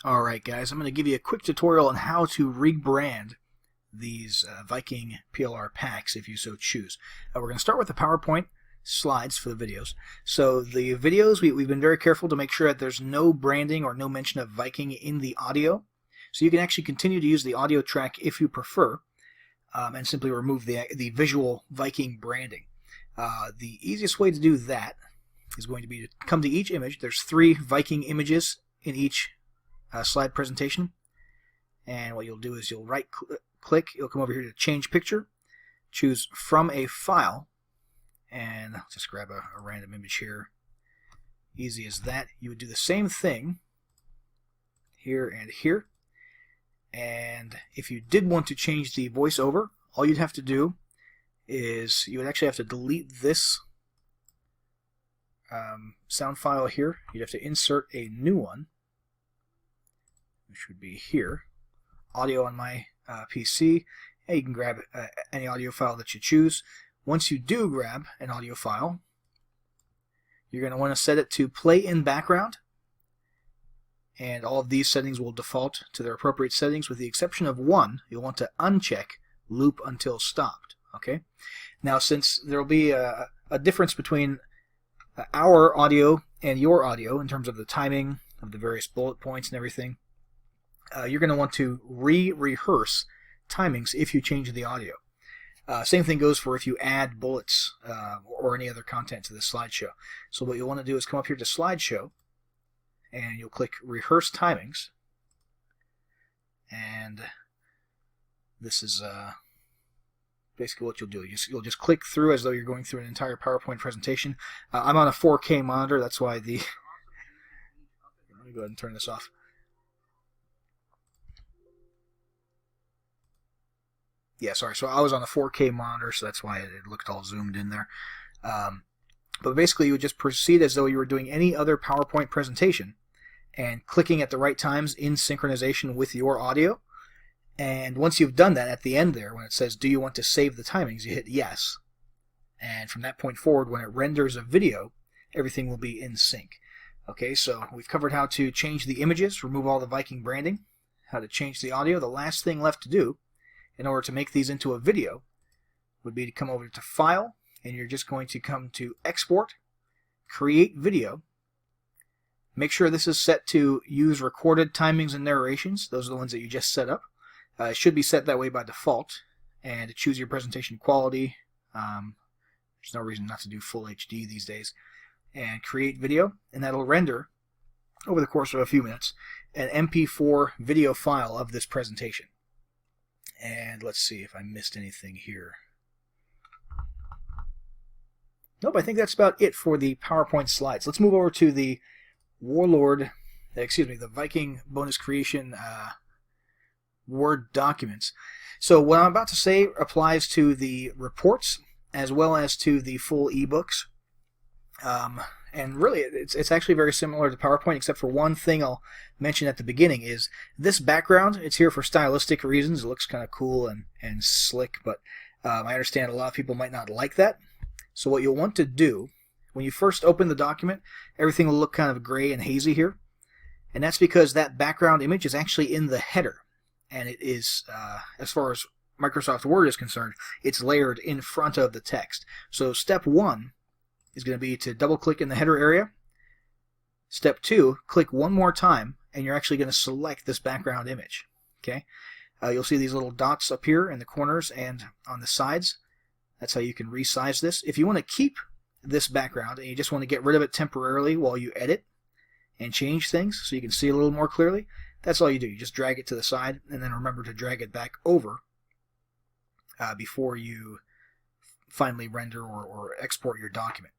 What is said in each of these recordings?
Alright guys, I'm going to give you a quick tutorial on how to rebrand these Viking PLR packs if you so choose. We're going to start with the PowerPoint slides for the videos. So the videos, we've been very careful to make sure that there's no branding or no mention of Viking in the audio. So you can actually continue to use the audio track if you prefer, and simply remove the visual Viking branding. The easiest way to do that is going to be to come to each image. There's 3 Viking images in each slide presentation, and what you'll do is you'll right click, you'll come over here to change picture, choose from a file, and I'll just grab a random image here. Easy as that. You would do the same thing here and here, and if you did want to change the voiceover, all you'd have to do is you would actually have to delete this sound file here. You'd have to insert a new one, which would be here, audio on my PC, and you can grab any audio file that you choose. Once you do grab an audio file, you're going to want to set it to play in background, and all of these settings will default to their appropriate settings with the exception of one. You'll want to uncheck loop until stopped. Okay. Now, since there will be a difference between our audio and your audio in terms of the timing of the various bullet points and everything, you're going to want to rehearse timings if you change the audio. Same thing goes for if you add bullets or any other content to the slideshow. So what you'll want to do is come up here to slideshow, and you'll click rehearse timings, and this is basically what you'll do. You'll just click through as though you're going through an entire PowerPoint presentation. I'm on a 4K monitor, that's why the let me go ahead and turn this off. Yeah, sorry. So I was on a 4K monitor, so that's why it looked all zoomed in there. But basically, you would just proceed as though you were doing any other PowerPoint presentation and clicking at the right times in synchronization with your audio. And once you've done that, at the end there, when it says, do you want to save the timings, you hit yes. And from that point forward, when it renders a video, everything will be in sync. Okay, so we've covered how to change the images, remove all the Viking branding, how to change the audio. The last thing left to do in order to make these into a video would be to come over to File, and you're just going to come to Export, Create Video. Make sure this is set to use recorded timings and narrations. Those are the ones that you just set up. It should be set that way by default, and to choose your presentation quality. There's no reason not to do full HD these days. And create video, and that'll render, over the course of a few minutes, an MP4 video file of this presentation. And let's see if I missed anything here. Nope, I think that's about it for the PowerPoint slides. Let's move over to the the Viking bonus creation Word documents. So what I'm about to say applies to the reports as well as to the full ebooks. And really, it's actually very similar to PowerPoint, except for one thing I'll mention at the beginning is this background. It's here for stylistic reasons. It looks kind of cool and slick, but I understand a lot of people might not like that. So what you'll want to do, when you first open the document, everything will look kind of gray and hazy here. And that's because that background image is actually in the header. And it is, as far as Microsoft Word is concerned, it's layered in front of the text. So step 1 is going to be to double-click in the header area. Step 2, click one more time, and you're actually going to select this background image. Okay, you'll see these little dots up here in the corners and on the sides. That's how you can resize this. If you want to keep this background and you just want to get rid of it temporarily while you edit and change things so you can see a little more clearly, that's all you do. You just drag it to the side, and then remember to drag it back over before you finally render or export your document.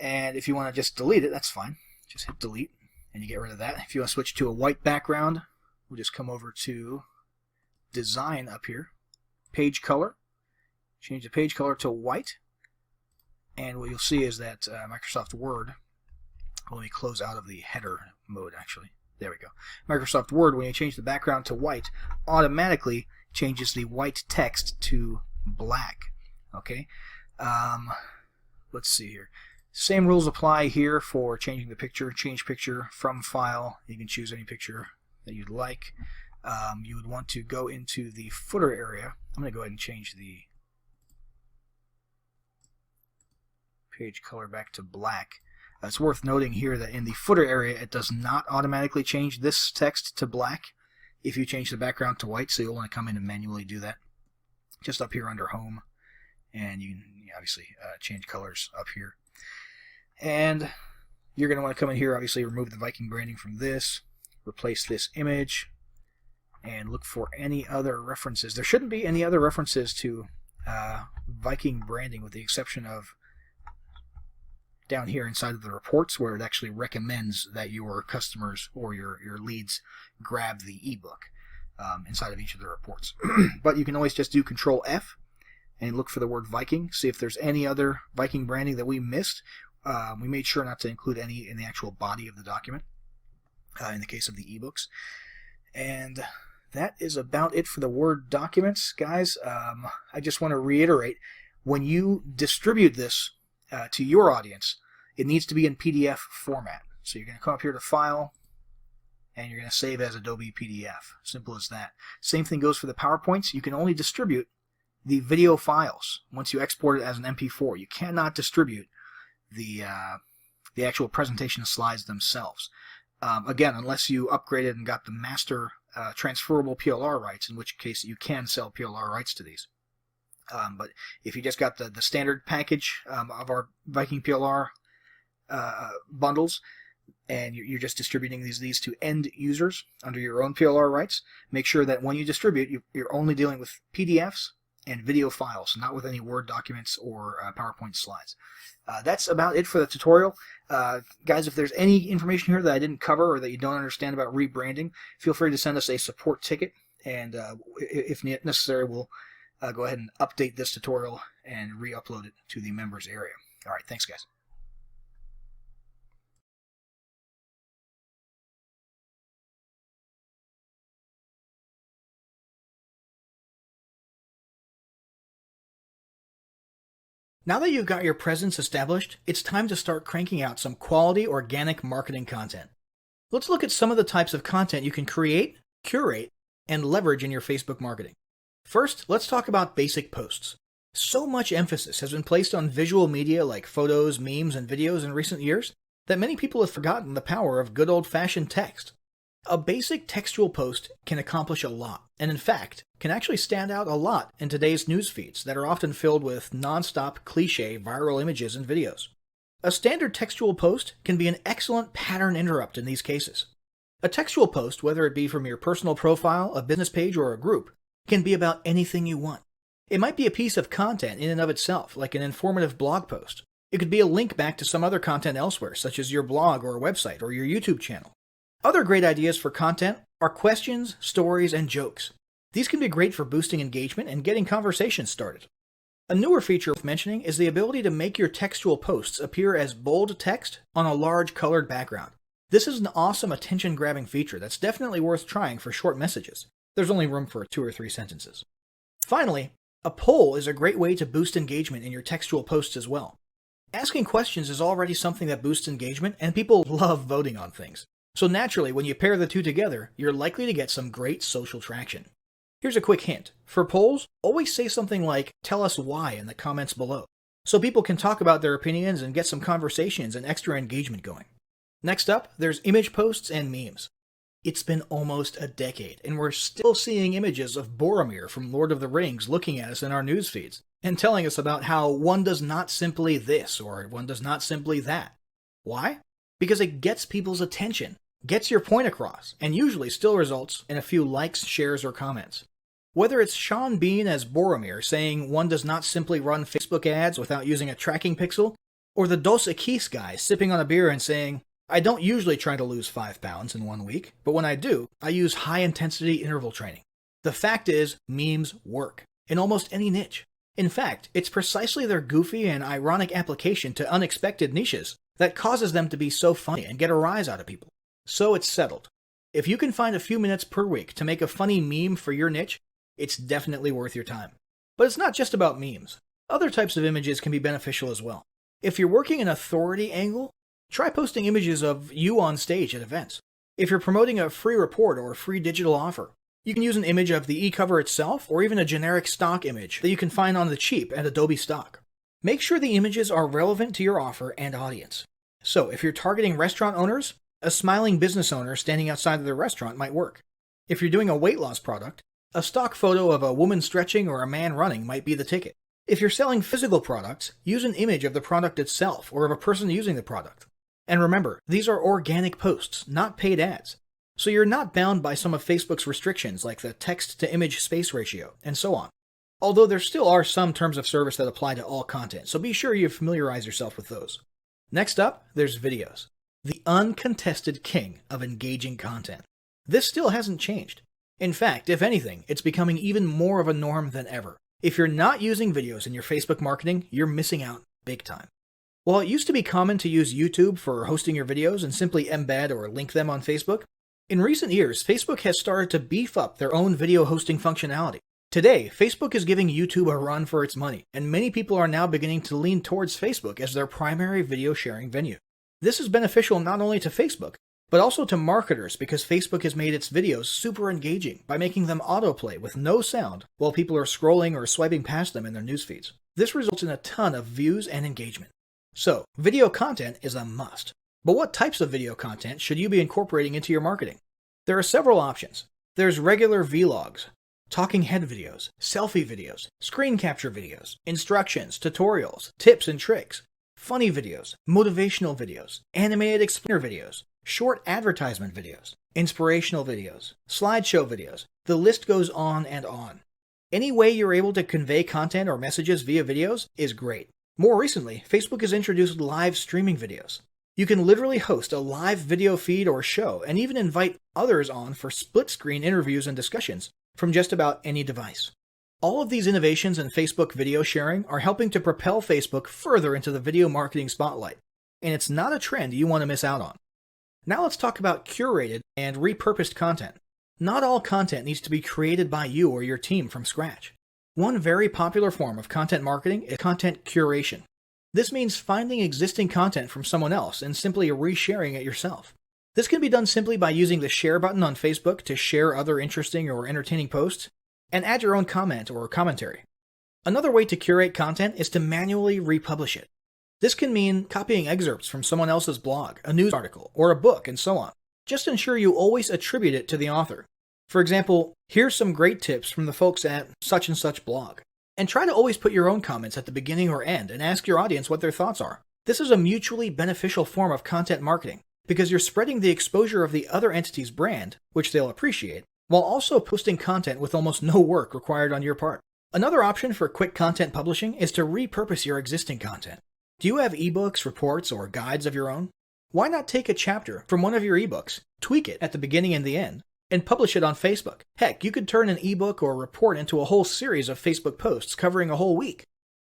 And if you want to just delete it, that's fine. Just hit delete, and you get rid of that. If you want to switch to a white background, we'll just come over to Design up here, Page Color, change the page color to white, and what you'll see is that Microsoft Word, let me close out of the header mode actually. There we go. Microsoft Word, when you change the background to white, automatically changes the white text to black. Okay. Let's see here. Same rules apply here for changing the picture. Change picture from file. You can choose any picture that you'd like. You would want to go into the footer area. I'm going to go ahead and change the page color back to black. It's worth noting here that in the footer area it does not automatically change this text to black if you change the background to white, so you'll want to come in and manually do that. Just up here under home, and you can obviously change colors up here. And you're going to want to come in here, obviously remove the Viking branding from this, replace this image, and look for any other references. There shouldn't be any other references to Viking branding with the exception of down here inside of the reports where it actually recommends that your customers or your leads grab the ebook inside of each of the reports. But you can always just do Control F and look for the word Viking, see if there's any other Viking branding that we missed. We made sure not to include any in the actual body of the document in the case of the ebooks. And that is about it for the Word documents, guys. I just want to reiterate, when you distribute this to your audience, it needs to be in PDF format. So you're going to come up here to File, and you're going to save as Adobe PDF. Simple as that. Same thing goes for the PowerPoints. You can only distribute the video files once you export it as an MP4. You cannot distribute the actual presentation slides themselves. Again, unless you upgraded and got the master transferable PLR rights, in which case you can sell PLR rights to these. But if you just got the standard package of our Viking PLR bundles, and you're just distributing these to end users under your own PLR rights, make sure that when you distribute, you're only dealing with PDFs and video files, not with any Word documents or PowerPoint slides. That's about it for the tutorial. Guys, if there's any information here that I didn't cover or that you don't understand about rebranding, feel free to send us a support ticket, and if necessary, we'll go ahead and update this tutorial and re-upload it to the members area. All right, thanks, guys. Now that you've got your presence established, it's time to start cranking out some quality organic marketing content. Let's look at some of the types of content you can create, curate, and leverage in your Facebook marketing. First, let's talk about basic posts. So much emphasis has been placed on visual media like photos, memes, and videos in recent years that many people have forgotten the power of good old-fashioned text. A basic textual post can accomplish a lot, and in fact, can actually stand out a lot in today's news feeds that are often filled with non-stop cliché viral images and videos. A standard textual post can be an excellent pattern interrupt in these cases. A textual post, whether it be from your personal profile, a business page, or a group, can be about anything you want. It might be a piece of content in and of itself, like an informative blog post. It could be a link back to some other content elsewhere, such as your blog or a website or your YouTube channel. Other great ideas for content are questions, stories, and jokes. These can be great for boosting engagement and getting conversations started. A newer feature worth mentioning is the ability to make your textual posts appear as bold text on a large colored background. This is an awesome attention-grabbing feature that's definitely worth trying for short messages. There's only room for 2 or 3 sentences. Finally, a poll is a great way to boost engagement in your textual posts as well. Asking questions is already something that boosts engagement, and people love voting on things. So naturally, when you pair the two together, you're likely to get some great social traction. Here's a quick hint. For polls, always say something like, "Tell us why" in the comments below, so people can talk about their opinions and get some conversations and extra engagement going. Next up, there's image posts and memes. It's been almost a decade, and we're still seeing images of Boromir from Lord of the Rings looking at us in our news feeds, and telling us about how one does not simply this, or one does not simply that. Why? Because it gets people's attention, gets your point across, and usually still results in a few likes, shares, or comments. Whether it's Sean Bean as Boromir saying one does not simply run Facebook ads without using a tracking pixel, or the Dos Equis guy sipping on a beer and saying, "I don't usually try to lose 5 pounds in 1 week, but when I do, I use high-intensity interval training." The fact is, memes work, in almost any niche. In fact, it's precisely their goofy and ironic application to unexpected niches that causes them to be so funny and get a rise out of people. So it's settled. If you can find a few minutes per week to make a funny meme for your niche, it's definitely worth your time. But it's not just about memes. Other types of images can be beneficial as well. If you're working an authority angle, try posting images of you on stage at events. If you're promoting a free report or a free digital offer, you can use an image of the e-cover itself or even a generic stock image that you can find on the cheap at Adobe Stock. Make sure the images are relevant to your offer and audience. So if you're targeting restaurant owners, a smiling business owner standing outside of their restaurant might work. If you're doing a weight loss product, a stock photo of a woman stretching or a man running might be the ticket. If you're selling physical products, use an image of the product itself or of a person using the product. And remember, these are organic posts, not paid ads. So you're not bound by some of Facebook's restrictions like the text-to-image space ratio, and so on. Although there still are some terms of service that apply to all content, so be sure you familiarize yourself with those. Next up, there's videos, the uncontested king of engaging content. This still hasn't changed. In fact, if anything, it's becoming even more of a norm than ever. If you're not using videos in your Facebook marketing, you're missing out big time. While it used to be common to use YouTube for hosting your videos and simply embed or link them on Facebook, in recent years, Facebook has started to beef up their own video hosting functionality. Today, Facebook is giving YouTube a run for its money, and many people are now beginning to lean towards Facebook as their primary video sharing venue. This is beneficial not only to Facebook, but also to marketers because Facebook has made its videos super engaging by making them autoplay with no sound while people are scrolling or swiping past them in their news feeds. This results in a ton of views and engagement. So, video content is a must. But what types of video content should you be incorporating into your marketing? There are several options. There's regular vlogs, talking head videos, selfie videos, screen capture videos, instructions, tutorials, tips and tricks, funny videos, motivational videos, animated explainer videos, short advertisement videos, inspirational videos, slideshow videos. The list goes on and on. Any way you're able to convey content or messages via videos is great. More recently, Facebook has introduced live streaming videos. You can literally host a live video feed or show and even invite others on for split-screen interviews and discussions from just about any device. All of these innovations in Facebook video sharing are helping to propel Facebook further into the video marketing spotlight, and it's not a trend you want to miss out on. Now let's talk about curated and repurposed content. Not all content needs to be created by you or your team from scratch. One very popular form of content marketing is content curation. This means finding existing content from someone else and simply resharing it yourself. This can be done simply by using the share button on Facebook to share other interesting or entertaining posts and add your own comment or commentary. Another way to curate content is to manually republish it. This can mean copying excerpts from someone else's blog, a news article, or a book, and so on. Just ensure you always attribute it to the author. For example, here's some great tips from the folks at such and such blog. And try to always put your own comments at the beginning or end and ask your audience what their thoughts are. This is a mutually beneficial form of content marketing because you're spreading the exposure of the other entity's brand, which they'll appreciate, while also posting content with almost no work required on your part. Another option for quick content publishing is to repurpose your existing content. Do you have ebooks, reports, or guides of your own? Why not take a chapter from one of your ebooks, tweak it at the beginning and the end, and publish it on Facebook? Heck, you could turn an ebook or report into a whole series of Facebook posts covering a whole week.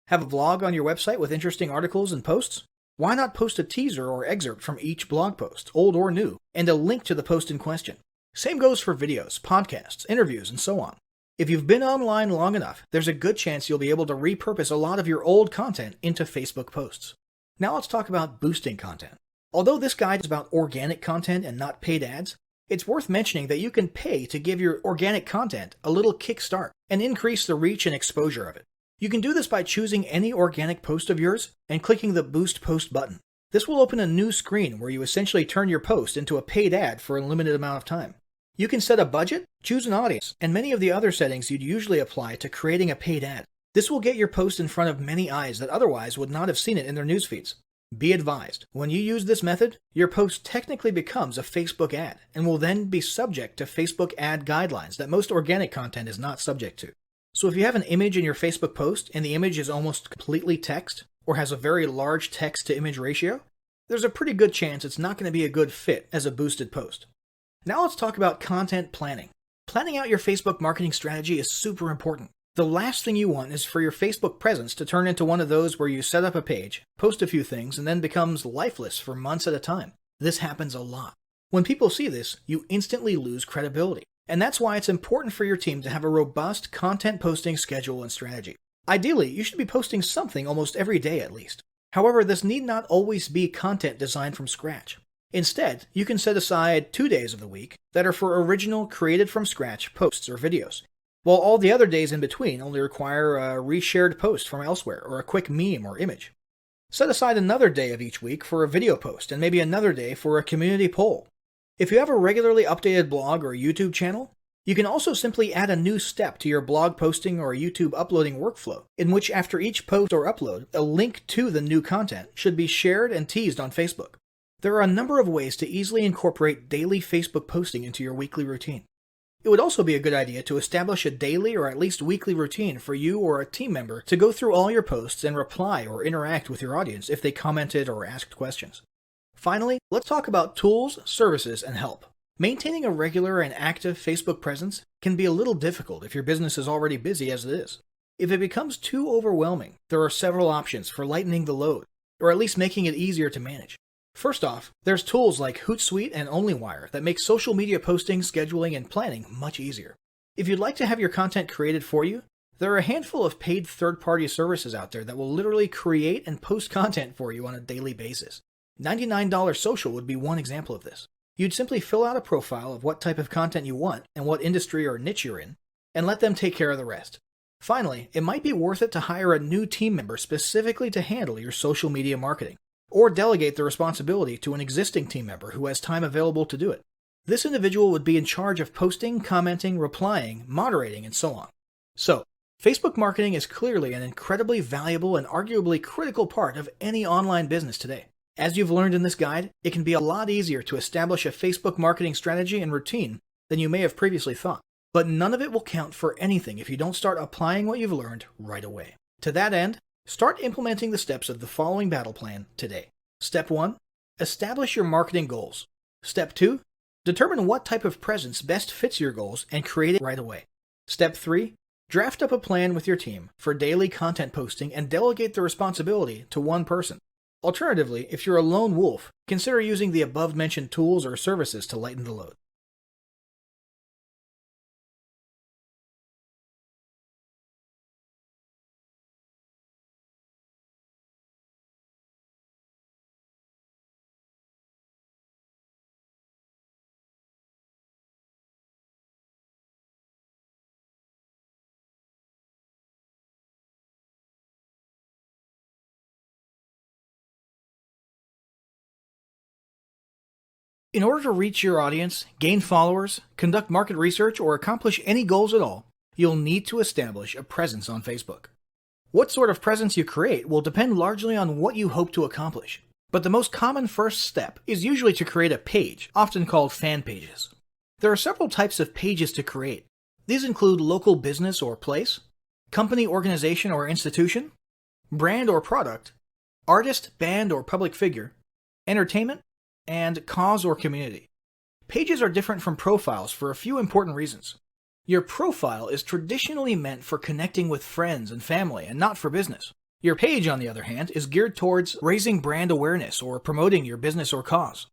Have a blog on your website with interesting articles and posts? Why not post a teaser or excerpt from each blog post, old or new, and a link to the post in question? Same goes for videos, podcasts, interviews, and so on. If you've been online long enough, there's a good chance you'll be able to repurpose a lot of your old content into Facebook posts. Now let's talk about boosting content. Although this guide is about organic content and not paid ads, it's worth mentioning that you can pay to give your organic content a little kickstart and increase the reach and exposure of it. You can do this by choosing any organic post of yours and clicking the Boost Post button. This will open a new screen where you essentially turn your post into a paid ad for a limited amount of time. You can set a budget, choose an audience, and many of the other settings you'd usually apply to creating a paid ad. This will get your post in front of many eyes that otherwise would not have seen it in their news feeds. Be advised, when you use this method, your post technically becomes a Facebook ad and will then be subject to Facebook ad guidelines that most organic content is not subject to. So if you have an image in your Facebook post and the image is almost completely text or has a very large text-to-image ratio, there's a pretty good chance it's not going to be a good fit as a boosted post. Now let's talk about content planning. Planning out your Facebook marketing strategy is super important. The last thing you want is for your Facebook presence to turn into one of those where you set up a page, post a few things, and then becomes lifeless for months at a time. This happens a lot. When people see this, you instantly lose credibility. And that's why it's important for your team to have a robust content posting schedule and strategy. Ideally, you should be posting something almost every day at least. However, this need not always be content designed from scratch. Instead, you can set aside 2 days of the week that are for original, created from scratch posts or videos, while all the other days in between only require a reshared post from elsewhere or a quick meme or image. Set aside another day of each week for a video post and maybe another day for a community poll. If you have a regularly updated blog or YouTube channel, you can also simply add a new step to your blog posting or YouTube uploading workflow, in which after each post or upload, a link to the new content should be shared and teased on Facebook. There are a number of ways to easily incorporate daily Facebook posting into your weekly routine. It would also be a good idea to establish a daily or at least weekly routine for you or a team member to go through all your posts and reply or interact with your audience if they commented or asked questions. Finally, let's talk about tools, services, and help. Maintaining a regular and active Facebook presence can be a little difficult if your business is already busy as it is. If it becomes too overwhelming, there are several options for lightening the load, or at least making it easier to manage. First off, there's tools like Hootsuite and OnlyWire that make social media posting, scheduling, and planning much easier. If you'd like to have your content created for you, there are a handful of paid third-party services out there that will literally create and post content for you on a daily basis. $99 Social would be one example of this. You'd simply fill out a profile of what type of content you want and what industry or niche you're in, and let them take care of the rest. Finally, it might be worth it to hire a new team member specifically to handle your social media marketing, or delegate the responsibility to an existing team member who has time available to do it. This individual would be in charge of posting, commenting, replying, moderating, and so on. So, Facebook marketing is clearly an incredibly valuable and arguably critical part of any online business today. As you've learned in this guide, it can be a lot easier to establish a Facebook marketing strategy and routine than you may have previously thought. But none of it will count for anything if you don't start applying what you've learned right away. To that end, start implementing the steps of the following battle plan today. Step 1. Establish your marketing goals. Step 2. Determine what type of presence best fits your goals and create it right away. Step 3. Draft up a plan with your team for daily content posting and delegate the responsibility to one person. Alternatively, if you're a lone wolf, consider using the above-mentioned tools or services to lighten the load. In order to reach your audience, gain followers, conduct market research, or accomplish any goals at all, you'll need to establish a presence on Facebook. What sort of presence you create will depend largely on what you hope to accomplish. But the most common first step is usually to create a page, often called fan pages. There are several types of pages to create. These include local business or place, company, organization, or institution, brand or product, artist, band, or public figure, entertainment, and cause or community. Pages are different from profiles for a few important reasons. Your profile is traditionally meant for connecting with friends and family and not for business. Your page, on the other hand, is geared towards raising brand awareness or promoting your business or cause.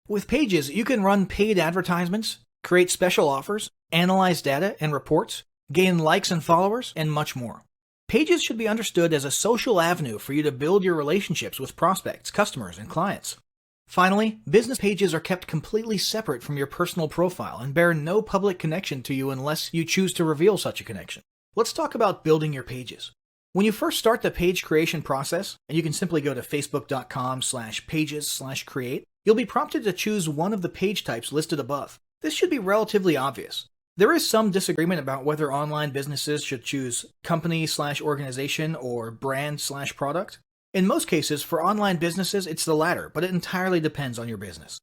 With pages, you can run paid advertisements, create special offers, analyze data and reports, gain likes and followers, and much more. Pages should be understood as a social avenue for you to build your relationships with prospects, customers, and clients. Finally, business pages are kept completely separate from your personal profile and bear no public connection to you unless you choose to reveal such a connection. Let's talk about building your pages. When you first start the page creation process, and you can simply go to facebook.com/pages/create, you'll be prompted to choose one of the page types listed above. This should be relatively obvious. There is some disagreement about whether online businesses should choose company/organization or brand/product. In most cases, for online businesses, it's the latter, but it entirely depends on your business.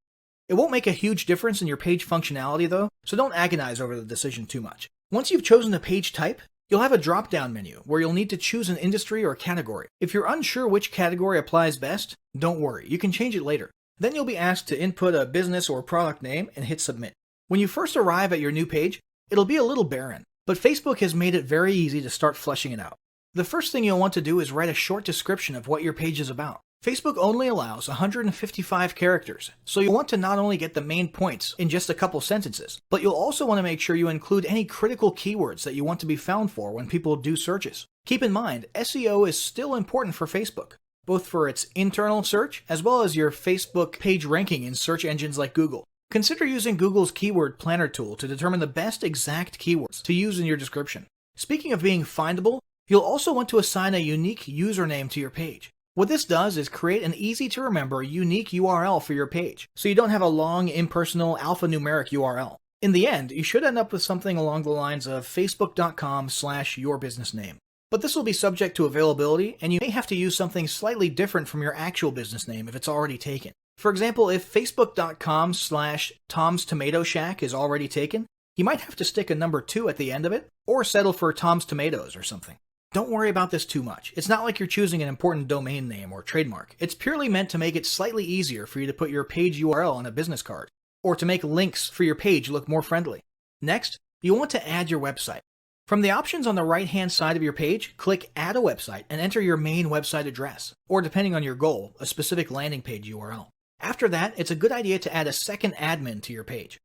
It won't make a huge difference in your page functionality though, so don't agonize over the decision too much. Once you've chosen a page type, you'll have a drop-down menu where you'll need to choose an industry or category. If you're unsure which category applies best, don't worry, you can change it later. Then you'll be asked to input a business or product name and hit submit. When you first arrive at your new page, it'll be a little barren, but Facebook has made it very easy to start fleshing it out. The first thing you'll want to do is write a short description of what your page is about. Facebook only allows 155 characters, so you'll want to not only get the main points in just a couple sentences, but you'll also want to make sure you include any critical keywords that you want to be found for when people do searches. Keep in mind, SEO is still important for Facebook, both for its internal search as well as your Facebook page ranking in search engines like Google. Consider using Google's Keyword Planner tool to determine the best exact keywords to use in your description. Speaking of being findable, you'll also want to assign a unique username to your page. What this does is create an easy-to-remember unique URL for your page, so you don't have a long, impersonal, alphanumeric URL. In the end, you should end up with something along the lines of facebook.com/yourbusinessname. But this will be subject to availability, and you may have to use something slightly different from your actual business name if it's already taken. For example, if facebook.com/Tom's Tomato Shack is already taken, you might have to stick a number 2 at the end of it, or settle for Tom's Tomatoes or something. Don't worry about this too much. It's not like you're choosing an important domain name or trademark. It's purely meant to make it slightly easier for you to put your page URL on a business card, or to make links for your page look more friendly. Next, you'll want to add your website. From the options on the right-hand side of your page, click Add a Website and enter your main website address, or depending on your goal, a specific landing page URL. After that, it's a good idea to add a second admin to your page.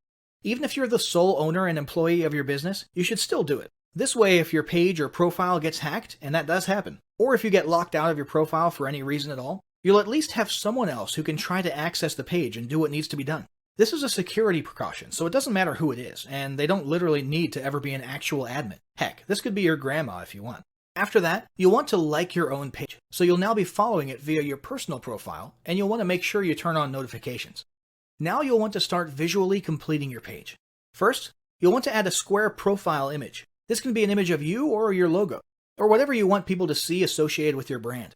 Even if you're the sole owner and employee of your business, you should still do it. This way, if your page or profile gets hacked, and that does happen, or if you get locked out of your profile for any reason at all, you'll at least have someone else who can try to access the page and do what needs to be done. This is a security precaution, so it doesn't matter who it is, and they don't literally need to ever be an actual admin. Heck, this could be your grandma if you want. After that, you'll want to like your own page, so you'll now be following it via your personal profile, and you'll want to make sure you turn on notifications. Now you'll want to start visually completing your page. First, you'll want to add a square profile image. This can be an image of you or your logo, or whatever you want people to see associated with your brand.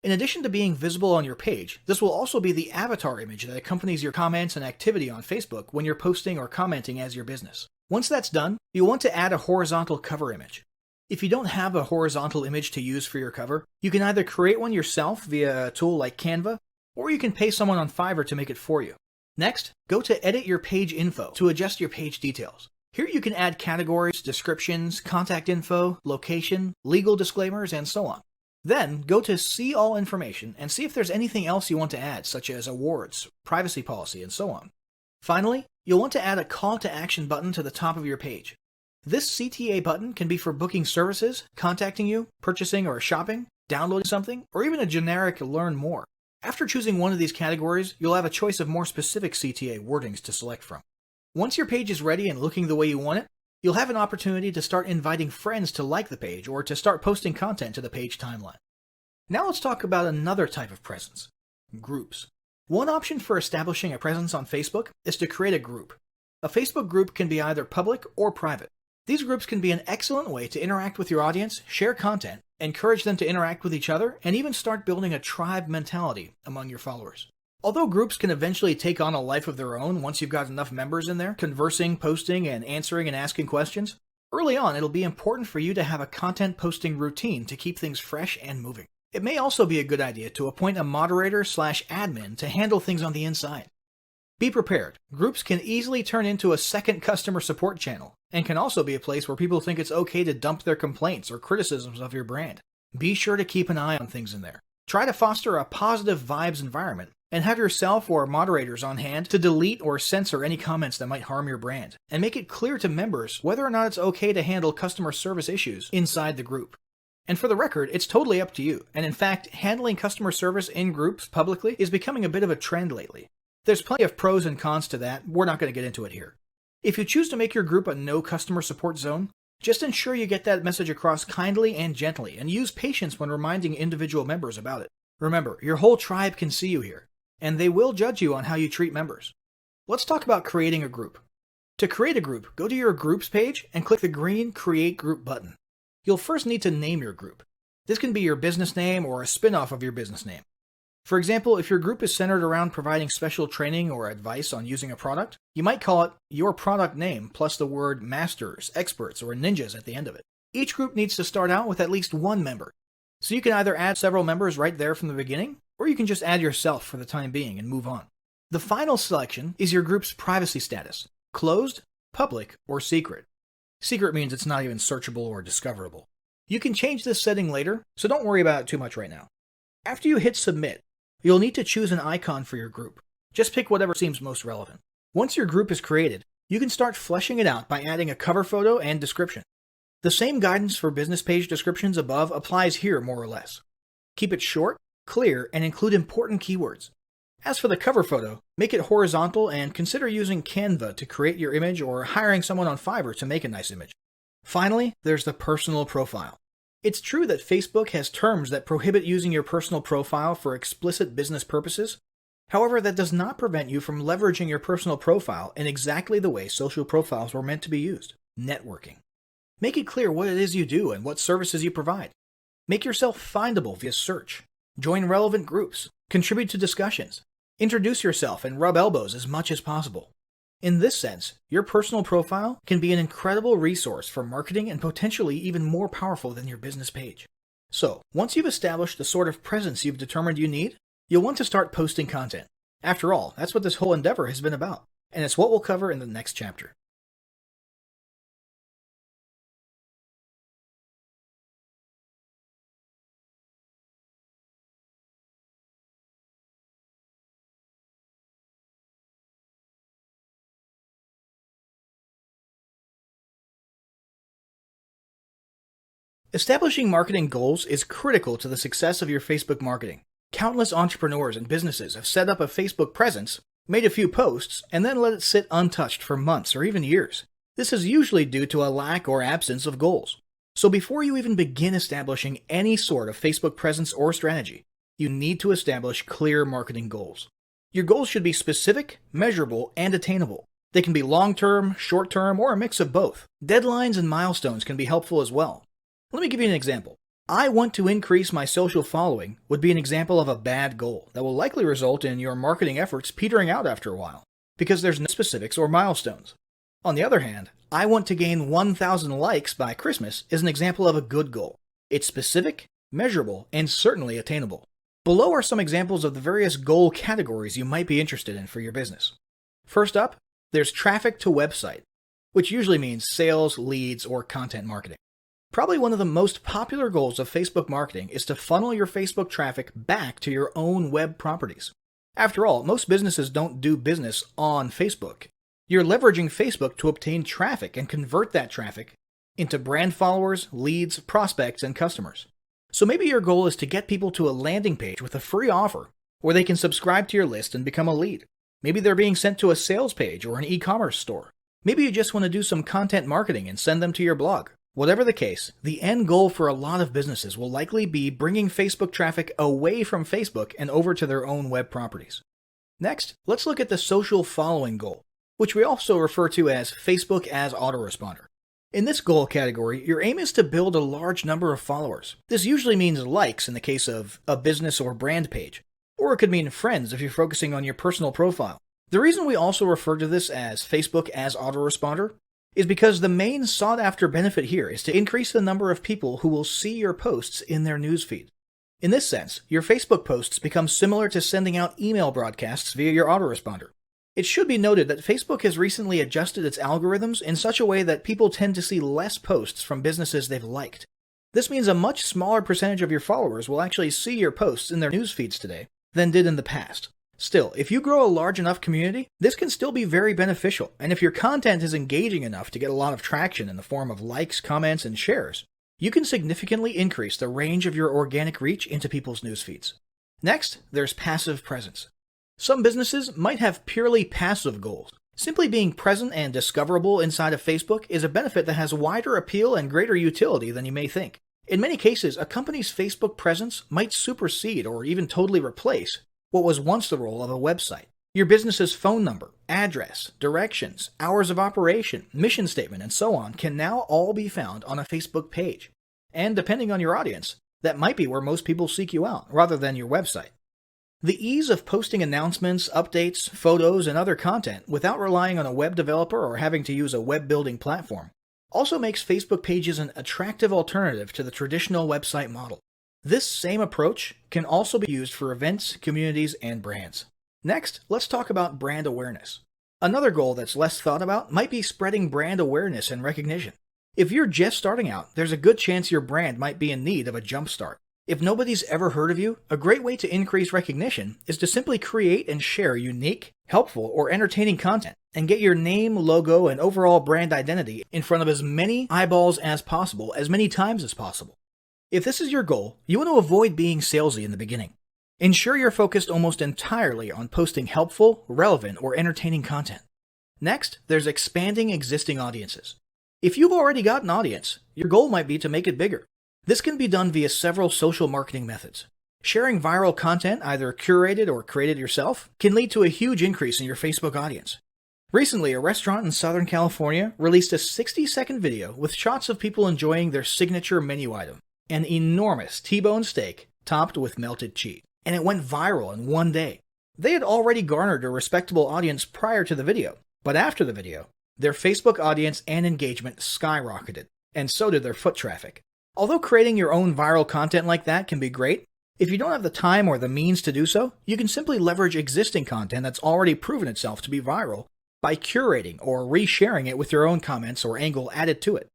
In addition to being visible on your page, this will also be the avatar image that accompanies your comments and activity on Facebook when you're posting or commenting as your business. Once that's done, you'll want to add a horizontal cover image. If you don't have a horizontal image to use for your cover, you can either create one yourself via a tool like Canva, or you can pay someone on Fiverr to make it for you. Next, go to Edit Your Page Info to adjust your page details. Here you can add categories, descriptions, contact info, location, legal disclaimers, and so on. Then, go to See All Information and see if there's anything else you want to add, such as awards, privacy policy, and so on. Finally, you'll want to add a call to action button to the top of your page. This CTA button can be for booking services, contacting you, purchasing or shopping, downloading something, or even a generic Learn More. After choosing one of these categories, you'll have a choice of more specific CTA wordings to select from. Once your page is ready and looking the way you want it, you'll have an opportunity to start inviting friends to like the page or to start posting content to the page timeline. Now let's talk about another type of presence: groups. One option for establishing a presence on Facebook is to create a group. A Facebook group can be either public or private. These groups can be an excellent way to interact with your audience, share content, encourage them to interact with each other, and even start building a tribe mentality among your followers. Although groups can eventually take on a life of their own once you've got enough members in there, conversing, posting, and answering and asking questions, early on it'll be important for you to have a content posting routine to keep things fresh and moving. It may also be a good idea to appoint a moderator/admin to handle things on the inside. Be prepared. Groups can easily turn into a second customer support channel, and can also be a place where people think it's okay to dump their complaints or criticisms of your brand. Be sure to keep an eye on things in there. Try to foster a positive vibes environment, and have yourself or moderators on hand to delete or censor any comments that might harm your brand, and make it clear to members whether or not it's okay to handle customer service issues inside the group. And for the record, it's totally up to you, and in fact, handling customer service in groups publicly is becoming a bit of a trend lately. There's plenty of pros and cons to that, we're not going to get into it here. If you choose to make your group a no customer support zone, just ensure you get that message across kindly and gently, and use patience when reminding individual members about it. Remember, your whole tribe can see you here, and they will judge you on how you treat members. Let's talk about creating a group. To create a group, go to your Groups page and click the green Create Group button. You'll first need to name your group. This can be your business name or a spin-off of your business name. For example, if your group is centered around providing special training or advice on using a product, you might call it Your Product Name plus the word Masters, Experts, or Ninjas at the end of it. Each group needs to start out with at least one member. So you can either add several members right there from the beginning, or you can just add yourself for the time being and move on. The final selection is your group's privacy status: closed, public, or secret. Secret means it's not even searchable or discoverable. You can change this setting later, so don't worry about it too much right now. After you hit submit, you'll need to choose an icon for your group. Just pick whatever seems most relevant. Once your group is created, you can start fleshing it out by adding a cover photo and description. The same guidance for business page descriptions above applies here more or less. Keep it short, clear, and include important keywords. As for the cover photo, make it horizontal and consider using Canva to create your image or hiring someone on Fiverr to make a nice image. Finally, there's the personal profile. It's true that Facebook has terms that prohibit using your personal profile for explicit business purposes. However, that does not prevent you from leveraging your personal profile in exactly the way social profiles were meant to be used: networking. Make it clear what it is you do and what services you provide. Make yourself findable via search. Join relevant groups. Contribute to discussions. Introduce yourself and rub elbows as much as possible. In this sense, your personal profile can be an incredible resource for marketing and potentially even more powerful than your business page. So, once you've established the sort of presence you've determined you need, you'll want to start posting content. After all, that's what this whole endeavor has been about, and it's what we'll cover in the next chapter. Establishing marketing goals is critical to the success of your Facebook marketing. Countless entrepreneurs and businesses have set up a Facebook presence, made a few posts, and then let it sit untouched for months or even years. This is usually due to a lack or absence of goals. So before you even begin establishing any sort of Facebook presence or strategy, you need to establish clear marketing goals. Your goals should be specific, measurable, and attainable. They can be long-term, short-term, or a mix of both. Deadlines and milestones can be helpful as well. Let me give you an example. I want to increase my social following would be an example of a bad goal that will likely result in your marketing efforts petering out after a while, because there's no specifics or milestones. On the other hand, I want to gain 1,000 likes by Christmas is an example of a good goal. It's specific, measurable, and certainly attainable. Below are some examples of the various goal categories you might be interested in for your business. First up, there's traffic to website, which usually means sales, leads, or content marketing. Probably one of the most popular goals of Facebook marketing is to funnel your Facebook traffic back to your own web properties. After all, most businesses don't do business on Facebook. You're leveraging Facebook to obtain traffic and convert that traffic into brand followers, leads, prospects, and customers. So maybe your goal is to get people to a landing page with a free offer where they can subscribe to your list and become a lead. Maybe they're being sent to a sales page or an e-commerce store. Maybe you just want to do some content marketing and send them to your blog. Whatever the case, the end goal for a lot of businesses will likely be bringing Facebook traffic away from Facebook and over to their own web properties. Next, let's look at the social following goal, which we also refer to as Facebook as autoresponder. In this goal category, your aim is to build a large number of followers. This usually means likes in the case of a business or brand page, or it could mean friends if you're focusing on your personal profile. The reason we also refer to this as Facebook as autoresponder is because the main sought-after benefit here is to increase the number of people who will see your posts in their newsfeed. In this sense, your Facebook posts become similar to sending out email broadcasts via your autoresponder. It should be noted that Facebook has recently adjusted its algorithms in such a way that people tend to see less posts from businesses they've liked. This means a much smaller percentage of your followers will actually see your posts in their newsfeeds today than did in the past. Still, if you grow a large enough community, this can still be very beneficial, and if your content is engaging enough to get a lot of traction in the form of likes, comments, and shares, you can significantly increase the range of your organic reach into people's newsfeeds. Next, there's passive presence. Some businesses might have purely passive goals. Simply being present and discoverable inside of Facebook is a benefit that has wider appeal and greater utility than you may think. In many cases, a company's Facebook presence might supersede or even totally replace what was once the role of a website. Your business's phone number, address, directions, hours of operation, mission statement, and so on can now all be found on a Facebook page. And depending on your audience, that might be where most people seek you out, rather than your website. The ease of posting announcements, updates, photos, and other content without relying on a web developer or having to use a web building platform also makes Facebook pages an attractive alternative to the traditional website model. This same approach can also be used for events, communities, and brands. Next, let's talk about brand awareness. Another goal that's less thought about might be spreading brand awareness and recognition. If you're just starting out, there's a good chance your brand might be in need of a jump start. If nobody's ever heard of you, a great way to increase recognition is to simply create and share unique, helpful, or entertaining content and get your name, logo, and overall brand identity in front of as many eyeballs as possible, as many times as possible. If this is your goal, you want to avoid being salesy in the beginning. Ensure you're focused almost entirely on posting helpful, relevant, or entertaining content. Next, there's expanding existing audiences. If you've already got an audience, your goal might be to make it bigger. This can be done via several social marketing methods. Sharing viral content, either curated or created yourself, can lead to a huge increase in your Facebook audience. Recently, a restaurant in Southern California released a 60-second video with shots of people enjoying their signature menu item, an enormous T-bone steak topped with melted cheese, and it went viral in one day. They had already garnered a respectable audience prior to the video, but after the video, their Facebook audience and engagement skyrocketed, and so did their foot traffic. Although creating your own viral content like that can be great, if you don't have the time or the means to do so, you can simply leverage existing content that's already proven itself to be viral by curating or resharing it with your own comments or angle added to it.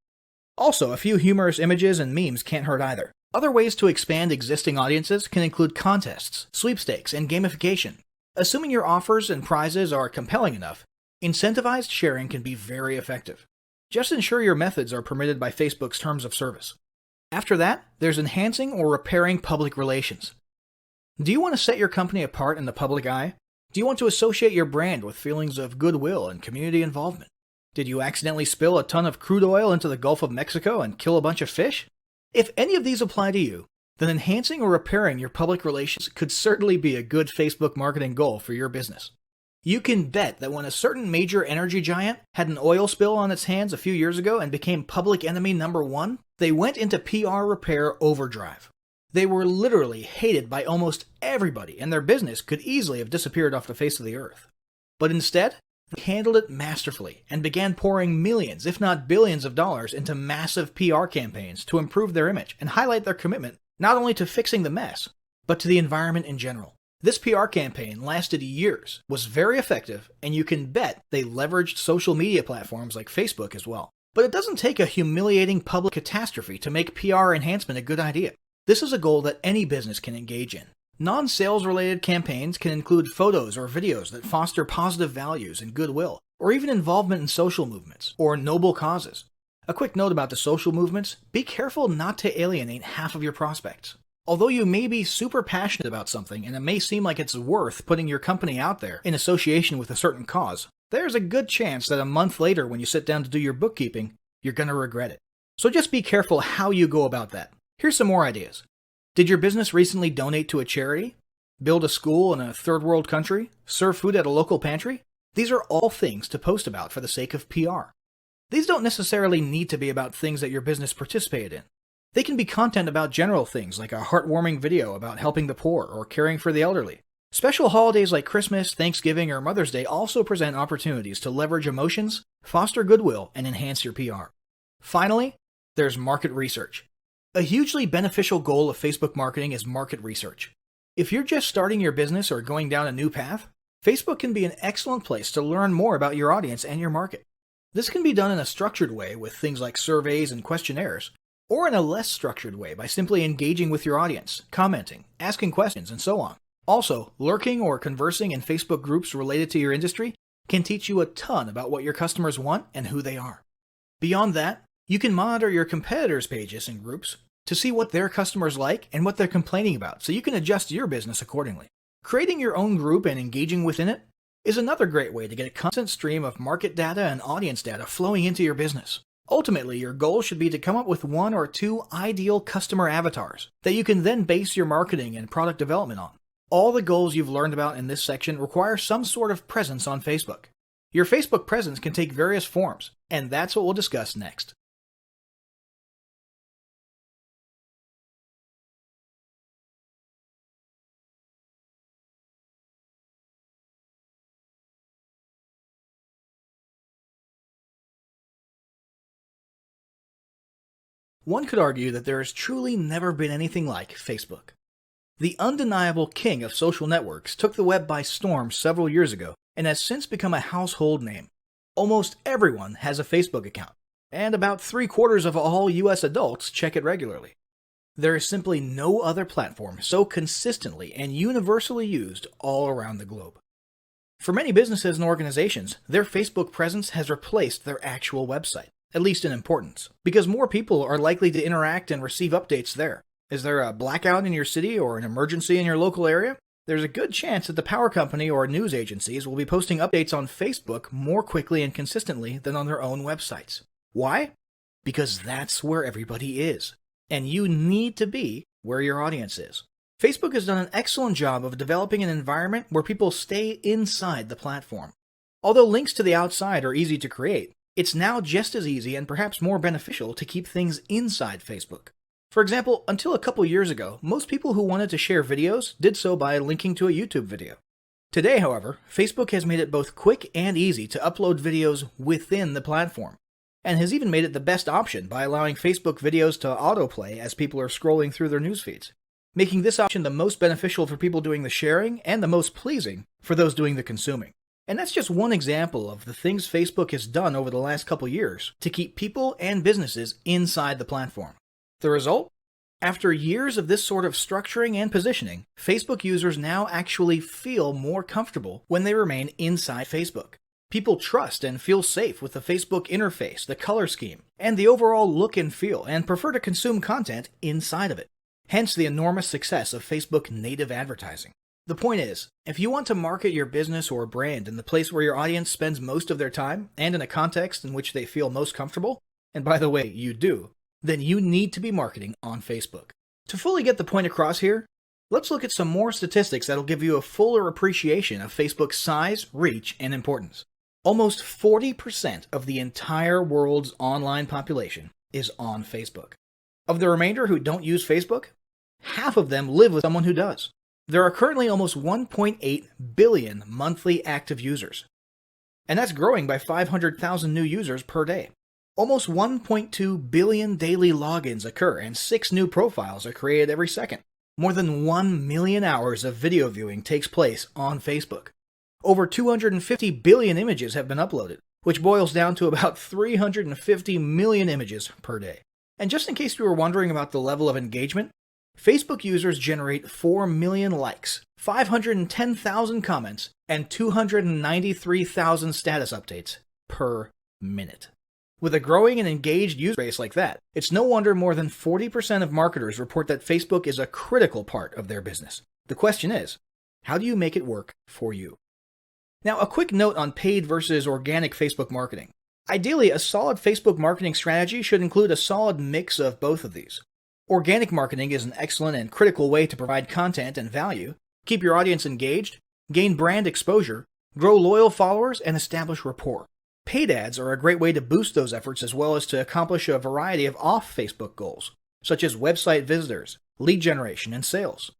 Also, a few humorous images and memes can't hurt either. Other ways to expand existing audiences can include contests, sweepstakes, and gamification. Assuming your offers and prizes are compelling enough, incentivized sharing can be very effective. Just ensure your methods are permitted by Facebook's terms of service. After that, there's enhancing or repairing public relations. Do you want to set your company apart in the public eye? Do you want to associate your brand with feelings of goodwill and community involvement? Did you accidentally spill a ton of crude oil into the Gulf of Mexico and kill a bunch of fish? If any of these apply to you, then enhancing or repairing your public relations could certainly be a good Facebook marketing goal for your business. You can bet that when a certain major energy giant had an oil spill on its hands a few years ago and became public enemy number one, they went into PR repair overdrive. They were literally hated by almost everybody, and their business could easily have disappeared off the face of the earth. But instead, they handled it masterfully and began pouring millions, if not billions of dollars into massive PR campaigns to improve their image and highlight their commitment not only to fixing the mess, but to the environment in general. This PR campaign lasted years, was very effective, and you can bet they leveraged social media platforms like Facebook as well. But it doesn't take a humiliating public catastrophe to make PR enhancement a good idea. This is a goal that any business can engage in. Non-sales related campaigns can include photos or videos that foster positive values and goodwill, or even involvement in social movements or noble causes. A quick note about the social movements: be careful not to alienate half of your prospects. Although you may be super passionate about something and it may seem like it's worth putting your company out there in association with a certain cause, there's a good chance that a month later when you sit down to do your bookkeeping, you're going to regret it. So just be careful how you go about that. Here's some more ideas. Did your business recently donate to a charity? Build a school in a third world country? Serve food at a local pantry? These are all things to post about for the sake of PR. These don't necessarily need to be about things that your business participated in. They can be content about general things like a heartwarming video about helping the poor or caring for the elderly. Special holidays like Christmas, Thanksgiving, or Mother's Day also present opportunities to leverage emotions, foster goodwill, and enhance your PR. Finally, there's market research. A hugely beneficial goal of Facebook marketing is market research. If you're just starting your business or going down a new path, Facebook can be an excellent place to learn more about your audience and your market. This can be done in a structured way with things like surveys and questionnaires, or in a less structured way by simply engaging with your audience, commenting, asking questions, and so on. Also, lurking or conversing in Facebook groups related to your industry can teach you a ton about what your customers want and who they are. Beyond that, you can monitor your competitors' pages and groups to see what their customers like and what they're complaining about, so you can adjust your business accordingly. Creating your own group and engaging within it is another great way to get a constant stream of market data and audience data flowing into your business. Ultimately, your goal should be to come up with one or two ideal customer avatars that you can then base your marketing and product development on. All the goals you've learned about in this section require some sort of presence on Facebook. Your Facebook presence can take various forms, and that's what we'll discuss next. One could argue that there has truly never been anything like Facebook. The undeniable king of social networks took the web by storm several years ago and has since become a household name. Almost everyone has a Facebook account, and about 3/4 of all US adults check it regularly. There is simply no other platform so consistently and universally used all around the globe. For many businesses and organizations, their Facebook presence has replaced their actual website, at least in importance, because more people are likely to interact and receive updates there. Is there a blackout in your city or an emergency in your local area? There's a good chance that the power company or news agencies will be posting updates on Facebook more quickly and consistently than on their own websites. Why? Because that's where everybody is. And you need to be where your audience is. Facebook has done an excellent job of developing an environment where people stay inside the platform. Although links to the outside are easy to create, it's now just as easy and perhaps more beneficial to keep things inside Facebook. For example, until a couple years ago, most people who wanted to share videos did so by linking to a YouTube video. Today, however, Facebook has made it both quick and easy to upload videos within the platform, and has even made it the best option by allowing Facebook videos to autoplay as people are scrolling through their news feeds, making this option the most beneficial for people doing the sharing and the most pleasing for those doing the consuming. And that's just one example of the things Facebook has done over the last couple years to keep people and businesses inside the platform. The result? After years of this sort of structuring and positioning, Facebook users now actually feel more comfortable when they remain inside Facebook. People trust and feel safe with the Facebook interface, the color scheme, and the overall look and feel, and prefer to consume content inside of it. Hence the enormous success of Facebook native advertising. The point is, if you want to market your business or brand in the place where your audience spends most of their time, and in a context in which they feel most comfortable, and by the way, you do, then you need to be marketing on Facebook. To fully get the point across here, let's look at some more statistics that'll give you a fuller appreciation of Facebook's size, reach, and importance. Almost 40% of the entire world's online population is on Facebook. Of the remainder who don't use Facebook, half of them live with someone who does. There are currently almost 1.8 billion monthly active users, and that's growing by 500,000 new users per day. Almost 1.2 billion daily logins occur, and 6 new profiles are created every second. More than 1 million hours of video viewing takes place on Facebook. Over 250 billion images have been uploaded, which boils down to about 350 million images per day. And just in case you were wondering about the level of engagement, Facebook users generate 4 million likes, 510,000 comments, and 293,000 status updates per minute. With a growing and engaged user base like that, it's no wonder more than 40% of marketers report that Facebook is a critical part of their business. The question is, how do you make it work for you? Now, a quick note on paid versus organic Facebook marketing. Ideally, a solid Facebook marketing strategy should include a solid mix of both of these. Organic marketing is an excellent and critical way to provide content and value, keep your audience engaged, gain brand exposure, grow loyal followers, and establish rapport. Paid ads are a great way to boost those efforts as well as to accomplish a variety of off-Facebook goals, such as website visitors, lead generation, and sales.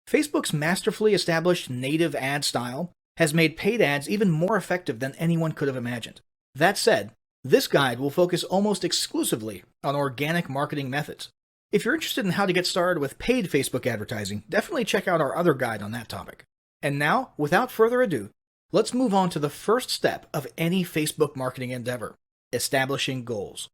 Facebook's masterfully established native ad style has made paid ads even more effective than anyone could have imagined. That said, this guide will focus almost exclusively on organic marketing methods. If you're interested in how to get started with paid Facebook advertising, definitely check out our other guide on that topic. And now, without further ado, let's move on to the first step of any Facebook marketing endeavor: establishing goals.